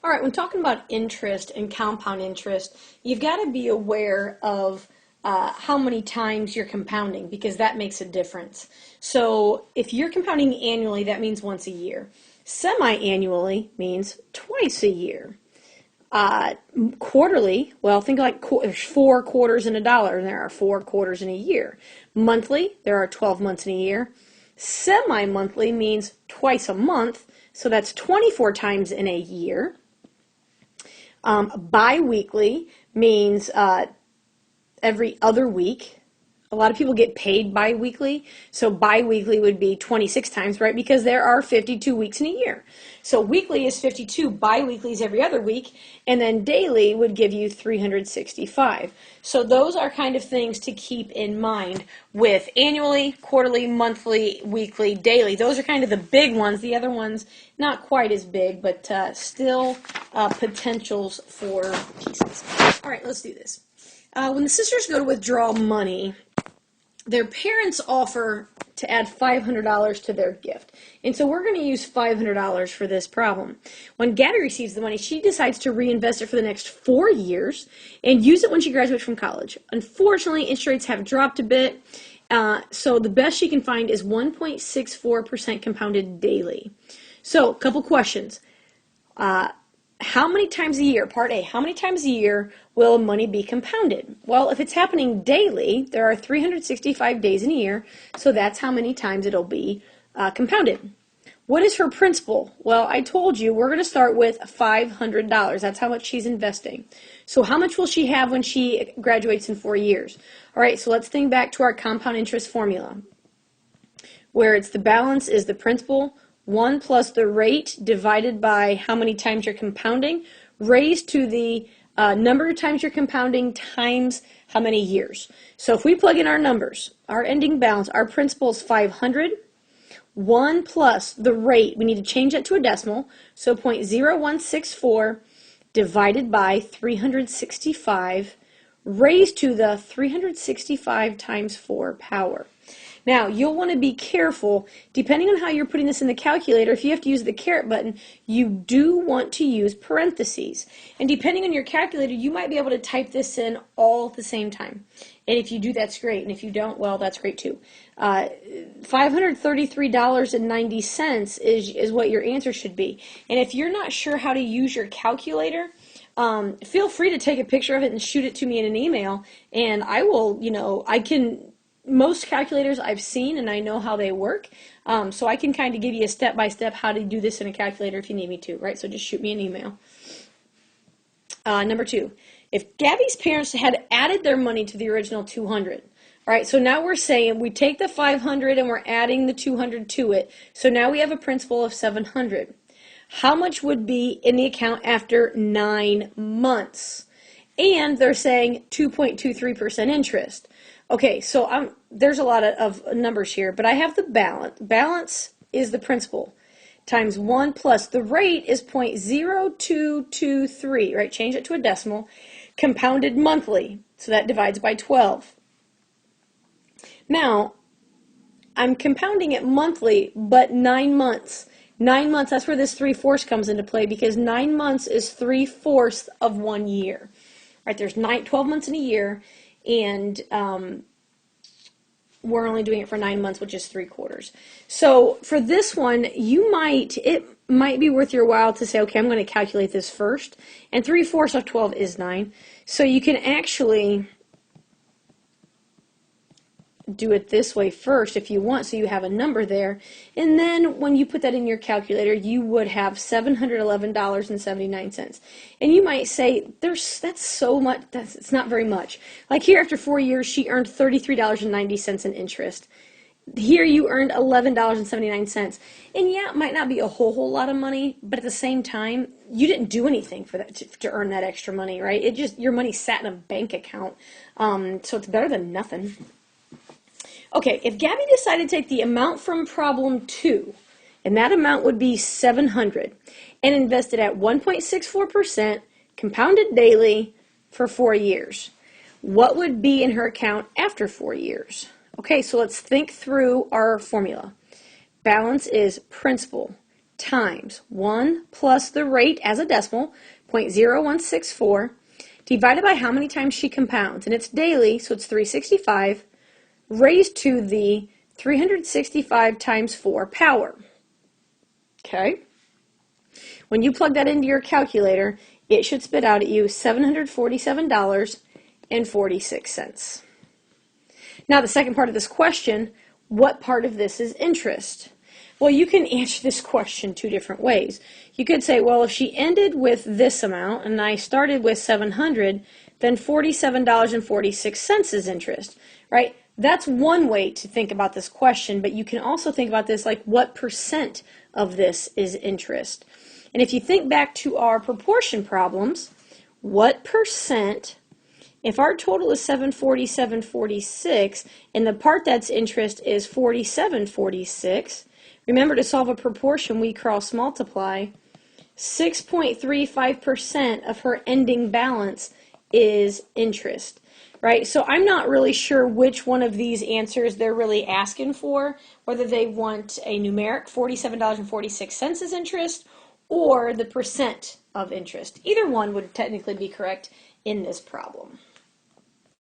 All right, when talking about interest and compound interest, you've got to be aware of how many times you're compounding because that makes a difference. So if you're compounding annually, that means once a year. Semi-annually means twice a year. Uh, Quarterly, well, think like there's 4 quarters in a dollar, and there are 4 quarters in a year. Monthly, there are 12 months in a year. Semi-monthly means twice a month, so that's 24 times in a year. Bi-weekly means every other week. A lot of people get paid bi-weekly, so bi-weekly would be 26 times, right? Because there are 52 weeks in a year. So weekly is 52, bi-weekly is every other week, and then daily would give you 365. So those are kind of things to keep in mind with annually, quarterly, monthly, weekly, daily. Those are kind of the big ones. The other ones, not quite as big, but still potentials for pieces. All right, let's do this. When the sisters go to withdraw money, their parents offer to add $500 to their gift. And so we're going to use $500 for this problem. When Gabby receives the money, she decides to reinvest it for the next 4 years and use it when she graduates from college. Unfortunately, interest rates have dropped a bit, so the best she can find is 1.64% compounded daily. So, a couple questions. How many times a year, part A, how many times a year will money be compounded? Well, if it's happening daily, there are 365 days in a year, so that's how many times it'll be compounded. What is her principal? Well, I told you we're going to start with $500. That's how much she's investing. So how much will she have when she graduates in 4 years? All right, so let's think back to our compound interest formula, where it's the balance is the principal, 1 plus the rate divided by how many times you're compounding, raised to the number of times you're compounding times how many years. So if we plug in our numbers, our ending balance, our principal is 500, 1 plus the rate, we need to change that to a decimal, so 0.0164 divided by 365 raised to the 365 times 4 power. Now, you'll want to be careful, depending on how you're putting this in the calculator, if you have to use the caret button, you do want to use parentheses. And depending on your calculator, you might be able to type this in all at the same time. And if you do, that's great. And if you don't, well, that's great too. $533.90 is what your answer should be. And if you're not sure how to use your calculator, feel free to take a picture of it and shoot it to me in an email. And I will, most calculators I've seen and I know how they work, so I can kind of give you a step-by-step how to do this in a calculator if you need me to, right? So just shoot me an email. Number 2, if Gabby's parents had added their money to the original 200, all right, so now we're saying we take the 500 and we're adding the 200 to it, so now we have a principal of 700. How much would be in the account after 9 months? And they're saying 2.23% interest. Okay, so there's a lot of numbers here, but I have the balance. Balance is the principal times 1 plus the rate is 0.0223, right? Change it to a decimal. Compounded monthly, so that divides by 12. Now, I'm compounding it monthly, but 9 months. 9 months, that's where this 3/4 comes into play because 9 months is 3/4 of 1 year. Right, there's 12 months in a year, and we're only doing it for 9 months, which is 3/4. So for this one, it might be worth your while to say, okay, I'm going to calculate this first, and 3/4 of 12 is 9. So you can actually do it this way first if you want, so you have a number there, and then when you put that in your calculator, you would have $711.79. And you might say, that's so much, it's not very much. Like here, after 4 years, she earned $33.90 in interest. Here you earned $11.79, and yeah, it might not be a whole lot of money, but at the same time, you didn't do anything for that to earn that extra money, right? It just, your money sat in a bank account, so it's better than nothing. Okay, if Gabby decided to take the amount from problem 2, and that amount would be 700, and invested at 1.64%, compounded daily for 4 years, what would be in her account after 4 years? Okay, so let's think through our formula. Balance is principal times 1 plus the rate as a decimal, 0.0164, divided by how many times she compounds. And it's daily, so it's 365, raised to the 365 times 4 power. Okay? When you plug that into your calculator, it should spit out at you $747.46. Now, the second part of this question, what part of this is interest? Well, you can answer this question two different ways. You could say, well, if she ended with this amount and I started with 700, then $47.46 is interest, right? That's one way to think about this question, but you can also think about this like what percent of this is interest. And if you think back to our proportion problems, what percent, if our total is 747.46 and the part that's interest is 47.46, remember to solve a proportion we cross multiply, 6.35% of her ending balance is interest, right? So I'm not really sure which one of these answers they're really asking for, whether they want a numeric $47.46 as interest or the percent of interest. Either one would technically be correct in this problem.